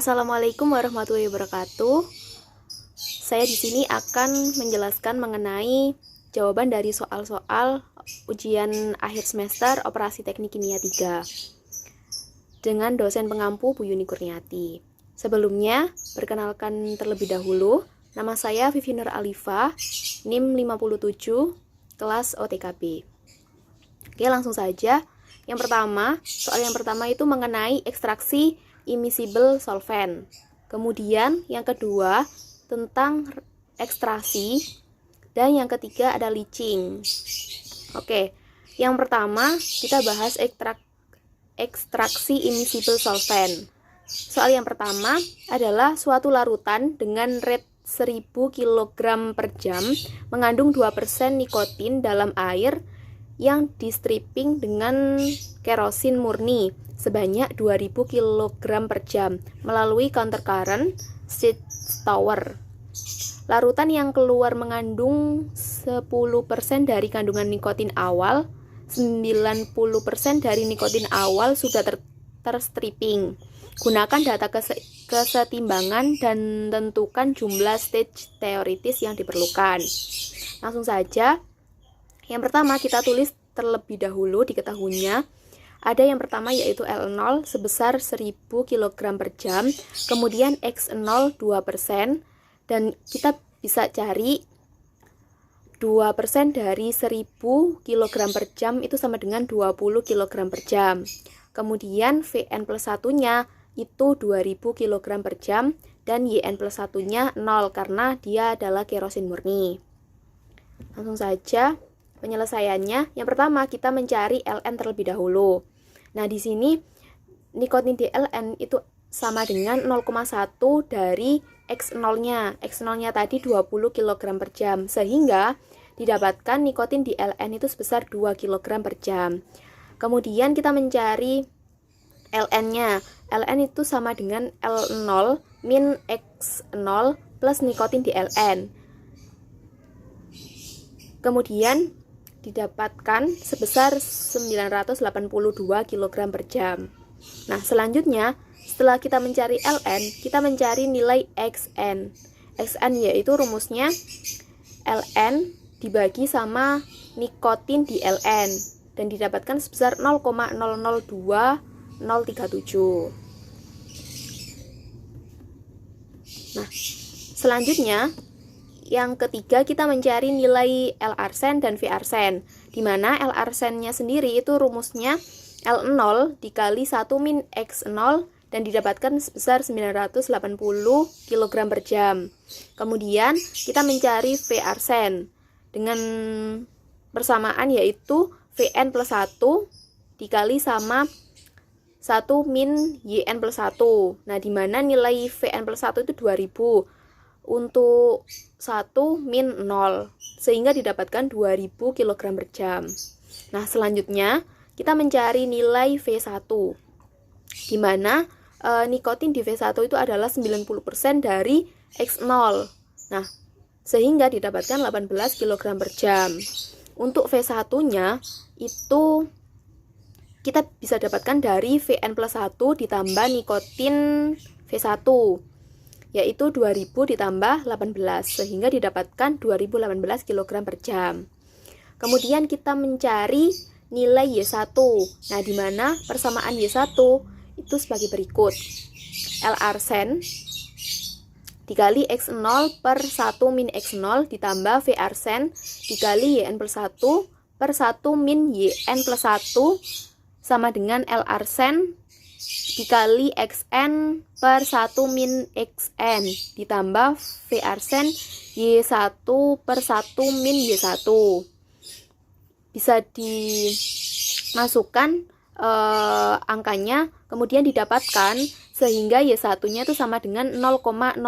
Assalamualaikum warahmatullahi wabarakatuh. Saya di sini akan menjelaskan mengenai jawaban dari soal-soal ujian akhir semester Operasi Teknik Kimia 3 dengan dosen pengampu Bu Yuni Kurniati. Sebelumnya, perkenalkan terlebih dahulu, nama saya Vivi Nur Alifa, NIM 57, kelas OTKB. Oke, langsung saja. Soal yang pertama itu mengenai ekstraksi immiscible solvent. Kemudian yang kedua tentang ekstrasi, dan yang ketiga ada leaching. Oke, yang pertama kita bahas ekstraksi immiscible solvent. Soal yang pertama adalah suatu larutan dengan rate 1000 kg per jam mengandung 2% nikotin dalam air yang di stripping dengan kerosin murni sebanyak 2000 kg per jam melalui counter current state tower. Larutan yang keluar mengandung 10% dari kandungan nikotin awal, 90% dari nikotin awal sudah terstripping. Gunakan data kesetimbangan dan tentukan jumlah stage teoritis yang diperlukan. Langsung saja. Yang pertama kita tulis terlebih dahulu diketahuinya. Ada yang pertama yaitu L0 sebesar 1000 kg per jam, kemudian X0 2%, dan kita bisa cari 2% dari 1000 kg per jam itu sama dengan 20 kg per jam. Kemudian Vn plus 1-nya itu 2000 kg per jam, dan Yn plus 1-nya 0 karena dia adalah kerosin murni. Langsung saja penyelesaiannya. Yang pertama kita mencari Ln terlebih dahulu. Nah, di sini nikotin di Ln itu sama dengan 0,1 dari X0-nya. X0-nya tadi 20 kg per jam, sehingga didapatkan nikotin di Ln itu sebesar 2 kg per jam. Kemudian kita mencari Ln-nya. Ln itu sama dengan L0 min X0 plus nikotin di Ln. Kemudian didapatkan sebesar 982 kg per jam. Nah, selanjutnya setelah kita mencari Ln, kita mencari nilai Xn. Xn yaitu rumusnya Ln dibagi sama nikotin di Ln, dan didapatkan sebesar 0,002037. Nah, selanjutnya yang ketiga kita mencari nilai L-arsen dan V-arsen, di mana L-arsennya sendiri itu rumusnya L0 dikali 1 min X0, dan didapatkan sebesar 980 kg per jam. Kemudian kita mencari V-arsen dengan persamaan yaitu Vn plus 1 dikali sama 1 min Yn plus 1. Nah, di mana nilai Vn plus 1 itu 2000. Untuk 1 min 0, sehingga didapatkan 2000 kg per jam. Nah, selanjutnya kita mencari nilai V1, di mana nikotin di V1 itu adalah 90% dari X0. Nah, sehingga didapatkan 18 kg per jam. Untuk V1-nya itu kita bisa dapatkan dari Vn plus 1 ditambah nikotin V1, yaitu 2000 ditambah 18, sehingga didapatkan 2018 kg per jam. Kemudian kita mencari nilai Y1. Nah, di mana persamaan Y1 itu sebagai berikut. L-arsen dikali X0 per 1 min X0 ditambah V-arsen dikali Yn plus 1 per 1 min Yn plus 1 sama dengan L-arsen dikali Xn per 1 min Xn ditambah V-arsen Y1 per 1 min Y1. Bisa dimasukkan angkanya, kemudian didapatkan, sehingga Y1-nya itu sama dengan 0,0089.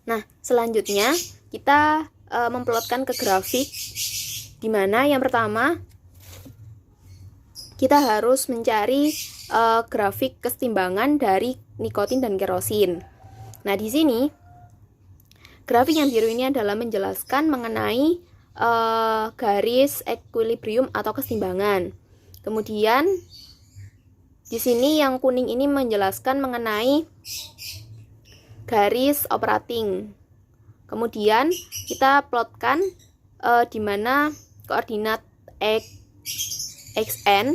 Nah, selanjutnya kita memplotkan ke grafik, di mana yang pertama kita harus mencari grafik kesetimbangan dari nikotin dan kerosin. Nah, di sini grafik yang biru ini adalah menjelaskan mengenai garis equilibrium atau keseimbangan. Kemudian Di sini yang kuning ini menjelaskan mengenai garis operating. Kemudian kita plotkan di mana koordinat xn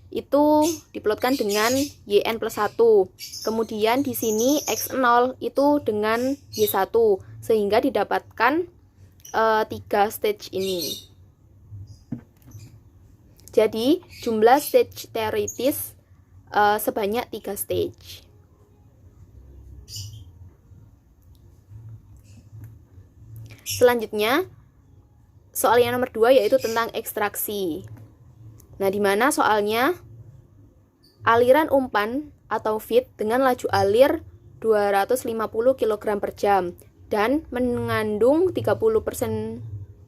itu diplotkan dengan yn plus 1. Kemudian di sini x0 itu dengan y1, sehingga didapatkan 3 stage ini. Jadi jumlah stage teoritis sebanyak 3 stage. Selanjutnya soal yang nomor 2 yaitu tentang ekstraksi. Nah, di mana soalnya aliran umpan atau feed dengan laju alir 250 kg per jam dan mengandung 30%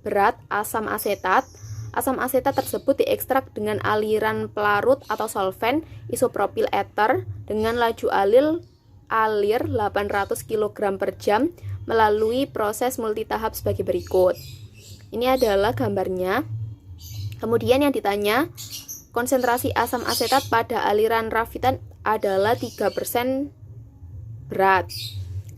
berat asam asetat. Asam asetat tersebut diekstrak dengan aliran pelarut atau solvent isopropil ether dengan laju alir 800 kg per jam melalui proses multitahap sebagai berikut. Ini adalah gambarnya. Kemudian yang ditanya, konsentrasi asam asetat pada aliran rafitan adalah 3% berat.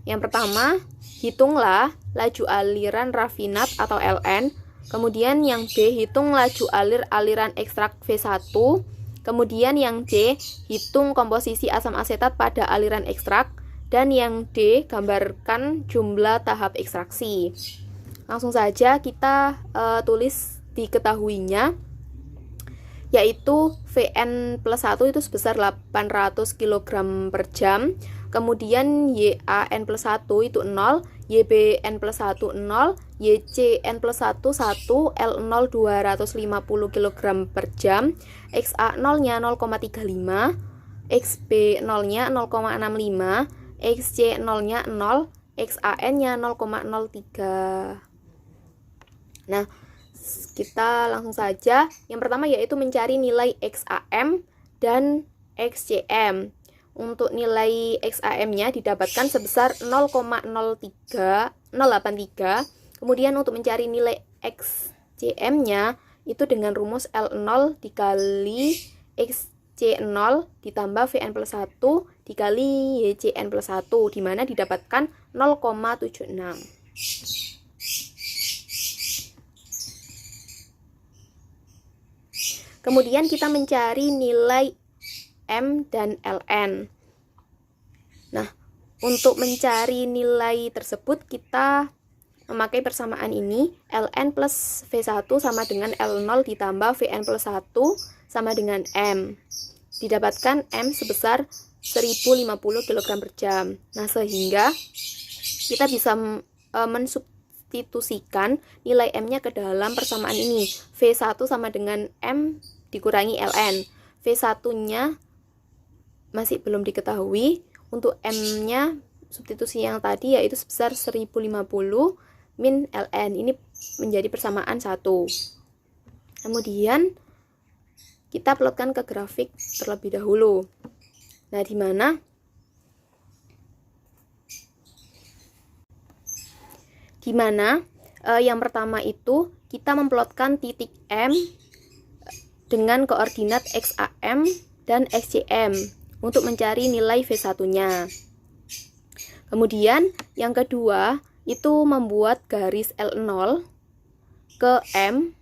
Yang pertama, hitunglah laju aliran rafinat atau LN. Kemudian yang B, hitung laju aliran ekstrak V1. Kemudian yang C, hitung komposisi asam asetat pada aliran ekstrak. Dan yang D, gambarkan jumlah tahap ekstraksi. Langsung saja kita tulis diketahuinya, yaitu Vn plus 1 itu sebesar 800 kg per jam. Kemudian YAN plus 1 itu 0, YBN plus 1 0, YCN plus 1 1, L0 250 kg per jam, XA0 nya 0,35, XB0 nya 0,65, XC0 nya 0, XAN nya 0,03. Nah, kita langsung saja. Yang pertama yaitu mencari nilai XAM dan XCM. Untuk nilai XAM-nya didapatkan sebesar 0,083. Kemudian untuk mencari nilai XCM-nya itu dengan rumus L0 dikali XC0 ditambah Vn plus 1 dikali YCN plus 1, di mana didapatkan 0,76. Kemudian kita mencari nilai M dan Ln. Nah, untuk mencari nilai tersebut kita memakai persamaan ini. Ln plus V1 sama dengan L0 ditambah Vn plus 1 sama dengan M. Didapatkan M sebesar 1050 kg per jam. Nah, sehingga kita bisa mensubstitusikan nilai M-nya ke dalam persamaan ini. V1 sama dengan M dikurangi Ln. V1-nya masih belum diketahui. Untuk M-nya substitusi yang tadi yaitu sebesar 1050 min Ln. Ini menjadi persamaan 1. Kemudian kita plotkan ke grafik terlebih dahulu. Nah, di mana yang pertama itu kita memplotkan titik M dengan koordinat XAM dan XCM untuk mencari nilai V1-nya. Kemudian yang kedua itu membuat garis L0 ke M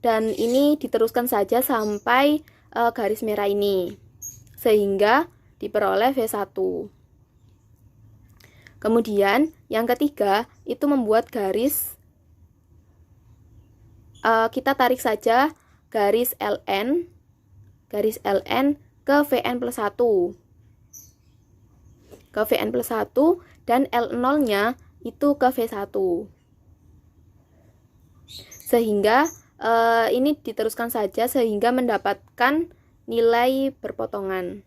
dan ini diteruskan saja sampai garis merah ini sehingga diperoleh V1. Kemudian yang ketiga itu membuat garis, kita tarik saja garis LN ke Vn plus 1 dan L0 nya itu ke V1 sehingga ini diteruskan saja sehingga mendapatkan nilai berpotongan,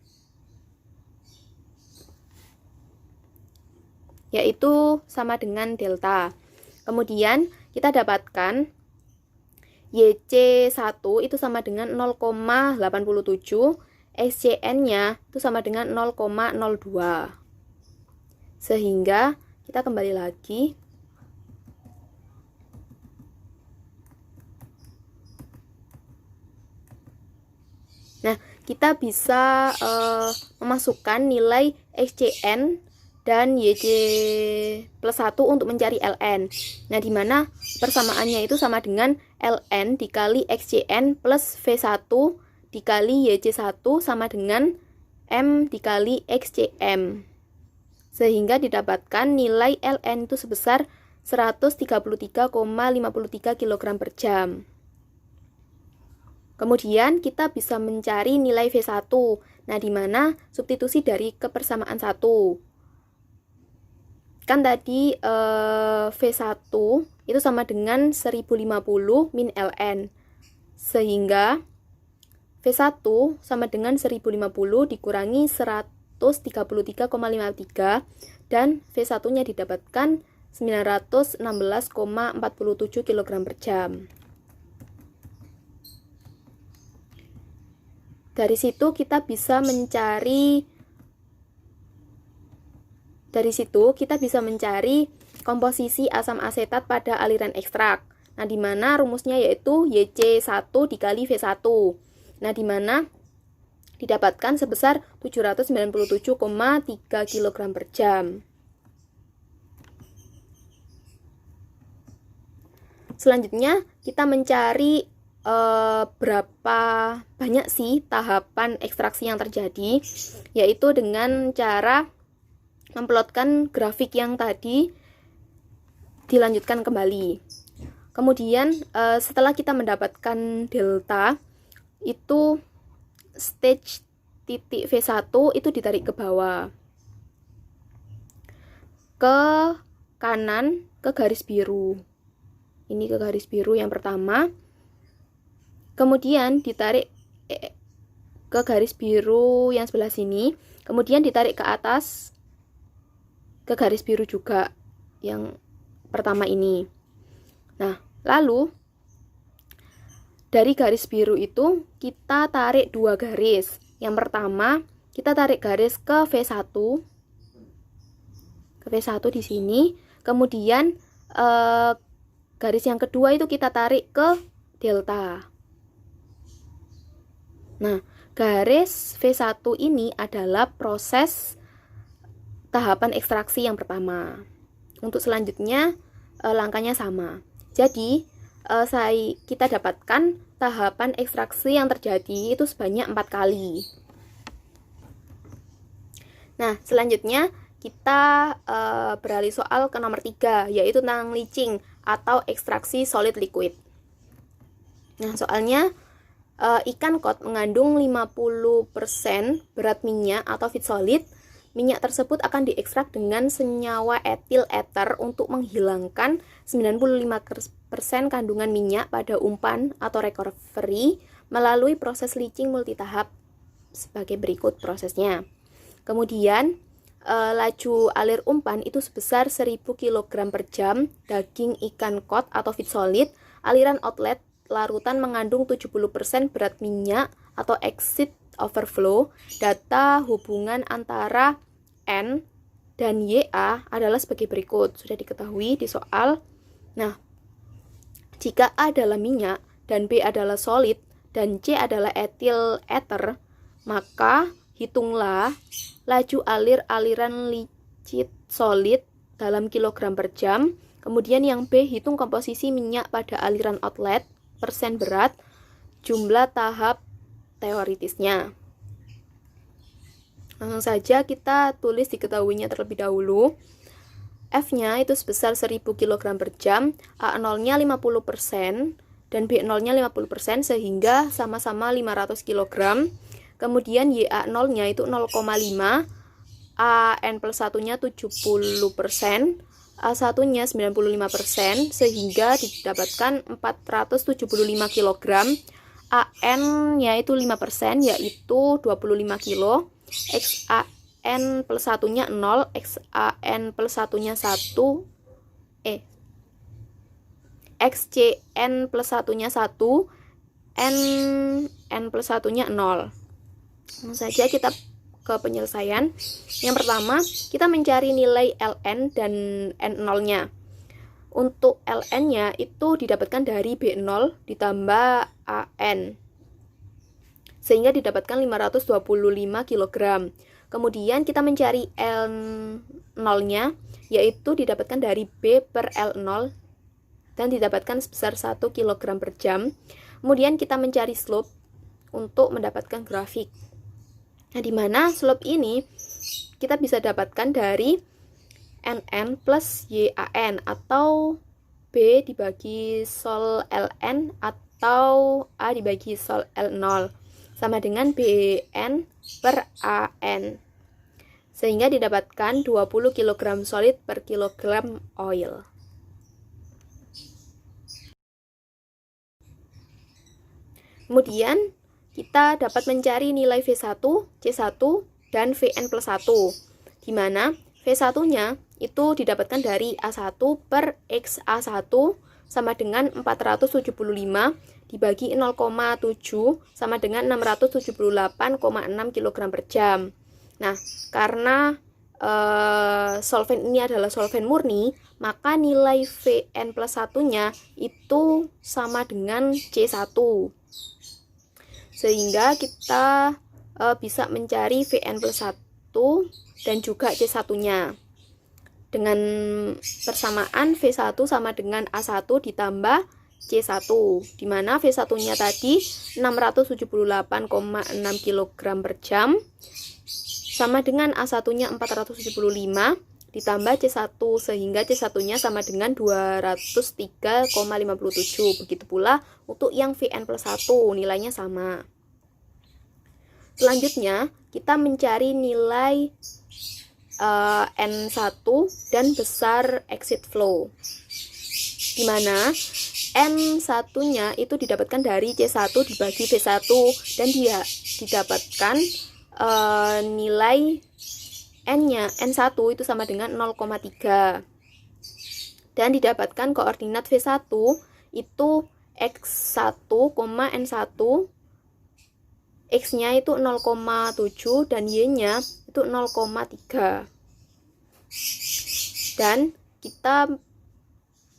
yaitu sama dengan delta. Kemudian kita dapatkan YC1 itu sama dengan 0,87, SCN-nya itu sama dengan 0,02. Sehingga kita kembali lagi. Nah, kita bisa memasukkan nilai XCN dan YC plus 1 untuk mencari ln. Nah, dimana persamaannya itu sama dengan ln dikali XCN plus V1 dikali YC1 sama dengan M dikali XCM. Sehingga didapatkan nilai ln itu sebesar 133,53 kg per jam. Kemudian kita bisa mencari nilai V1. Nah, dimana substitusi dari kebersamaan 1. Kan tadi V1 itu sama dengan 1050 min ln. Sehingga V1 sama dengan 1050 dikurangi 133,53 dan V1-nya didapatkan 916,47 kg per jam. Dari situ kita bisa mencari komposisi asam asetat pada aliran ekstrak. Nah, di mana rumusnya yaitu YC1 dikali V1. Nah, di mana didapatkan sebesar 797,3 kg per jam. Selanjutnya, kita mencari berapa banyak sih tahapan ekstraksi yang terjadi, yaitu dengan cara memplotkan grafik yang tadi dilanjutkan kembali. Kemudian setelah kita mendapatkan delta, itu stage titik V1 itu ditarik ke bawah, ke kanan, ke garis biru. Ini ke garis biru yang pertama. Kemudian ditarik ke garis biru yang sebelah sini. Kemudian ditarik ke atas, ke garis biru juga yang pertama ini. Nah, lalu dari garis biru itu kita tarik 2 garis. Yang pertama, kita tarik garis ke V1. Ke V1 di sini. Kemudian garis yang kedua itu kita tarik ke delta. Nah, garis V1 ini adalah proses tahapan ekstraksi yang pertama. Untuk selanjutnya langkahnya sama. Jadi kita dapatkan tahapan ekstraksi yang terjadi itu sebanyak 4 kali. Nah, selanjutnya kita beralih soal ke nomor 3, yaitu tentang leaching atau ekstraksi solid liquid. Nah, soalnya ikan kod mengandung 50% berat minyak atau feed solid. Minyak tersebut akan diekstrak dengan senyawa etil ether untuk menghilangkan 95% kandungan minyak pada umpan atau recovery melalui proses leaching multitahap sebagai berikut prosesnya. Kemudian laju alir umpan itu sebesar 1000 kg per jam, daging ikan kod atau feed solid, aliran outlet larutan mengandung 70% berat minyak atau exit overflow. Data hubungan antara N dan YA adalah sebagai berikut. Sudah diketahui di soal. Nah, jika A adalah minyak dan B adalah solid dan C adalah etil ether, maka hitunglah laju alir aliran licit solid dalam kilogram per jam. Kemudian yang B, hitung komposisi minyak pada aliran outlet, persen berat, jumlah tahap teoritisnya. Langsung saja kita tulis diketahuinya terlebih dahulu. F-nya itu sebesar 1000 kg per jam, A0-nya 50% dan B0-nya 50%, sehingga sama-sama 500 kg. Kemudian YA0-nya itu 0,5, AN plus 1-nya 70%, A1-nya 95%, sehingga didapatkan 475 kg. AN-nya itu 5%, yaitu 25 kg. XAN plus 1-nya 0, XAN plus 1-nya 1, XCN plus 1-nya 1, N plus 1-nya 0. Langsung saja kita ke penyelesaian. Yang pertama, kita mencari nilai ln dan n0-nya. Untuk ln-nya itu didapatkan dari B0 ditambah AN. sehingga didapatkan 525 kg. Kemudian kita mencari L0-nya, yaitu didapatkan dari B per L0 dan didapatkan sebesar 1 kg per jam. Kemudian kita mencari slope untuk mendapatkan grafik. Nah, di mana slope ini kita bisa dapatkan dari NN plus YAN, atau B dibagi sol LN atau A dibagi sol L0 sama dengan BN per AN, sehingga didapatkan 20 kg solid per kilogram oil. Kemudian kita dapat mencari nilai V1, C1, dan Vn plus 1, di mana V1-nya itu didapatkan dari A1 per XA1 sama dengan 475 dibagi 0,7 sama dengan 678,6 kg per jam. Nah, karena solvent ini adalah solvent murni, maka nilai Vn plus 1-nya itu sama dengan C1. Sehingga kita bisa mencari Vn plus 1 dan juga C1-nya. Dengan persamaan V1 sama dengan A1 ditambah C1, di mana V1-nya tadi 678,6 kg per jam, sama dengan A1-nya 475 ditambah C1, sehingga C1-nya sama dengan 203,57. Begitu pula untuk yang Vn plus 1, nilainya sama. Selanjutnya, kita mencari nilai N1 dan besar exit flow, di mana N1-nya itu didapatkan dari C1 dibagi V1, dan dia didapatkan nilai N-nya, N1 itu sama dengan 0,3, dan didapatkan koordinat V1 itu X1, N1, X-nya itu 0,7 dan Y-nya itu 0,3. Dan kita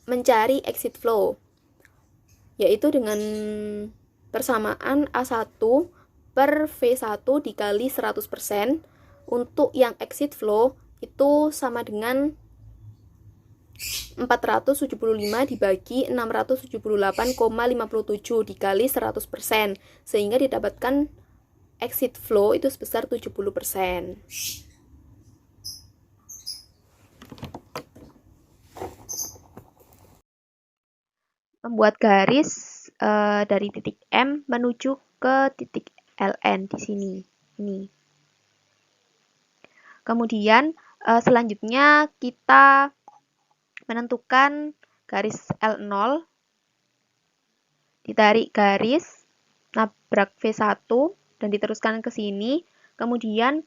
mencari exit flow, yaitu dengan persamaan A1 per V1 dikali 100%. Untuk yang exit flow itu sama dengan 475 dibagi 678,57 dikali 100%, sehingga didapatkan exit flow itu sebesar 70%. Membuat garis dari titik M menuju ke titik LN di sini. Ini. Kemudian selanjutnya kita menentukan garis L0, ditarik garis, nabrak V1, dan diteruskan ke sini. Kemudian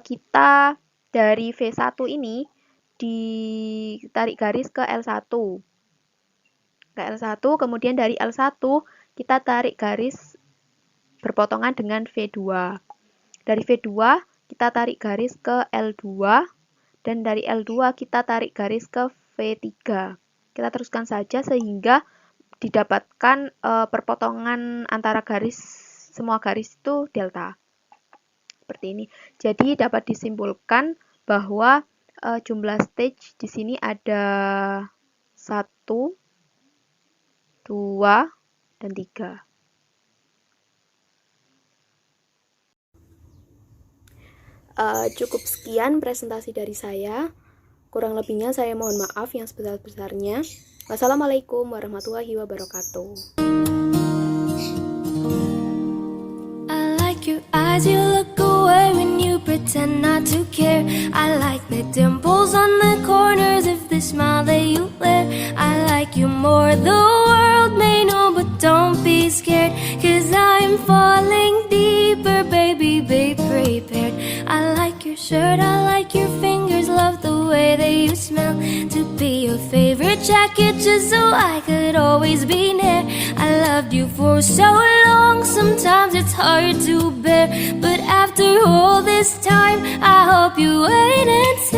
kita dari V1 ini ditarik garis ke L1. Ke L1, kemudian dari L1 kita tarik garis berpotongan dengan V2. Dari V2 kita tarik garis ke L2, dan dari L2 kita tarik garis ke V3. Kita teruskan saja sehingga didapatkan perpotongan antara garis, semua garis itu delta. Seperti ini. Jadi dapat disimpulkan bahwa jumlah stage di sini ada 1, 2, dan 3. Cukup sekian presentasi dari saya. Kurang lebihnya saya mohon maaf yang sebesar-besarnya. Wassalamualaikum warahmatullahi wabarakatuh. I like your eyes, you look away when you pretend not to care. I like the dimples on the corners of the smile that you wear. I like you more, the world may know, but don't be scared, 'cause I'm falling deeper, baby, be prepared. I like your shirt, I like your fingers, love the way that you smell. To be your favorite jacket just so I could always be near. I loved you for so long, sometimes it's hard to bear, but after all this time I hope you wait and see.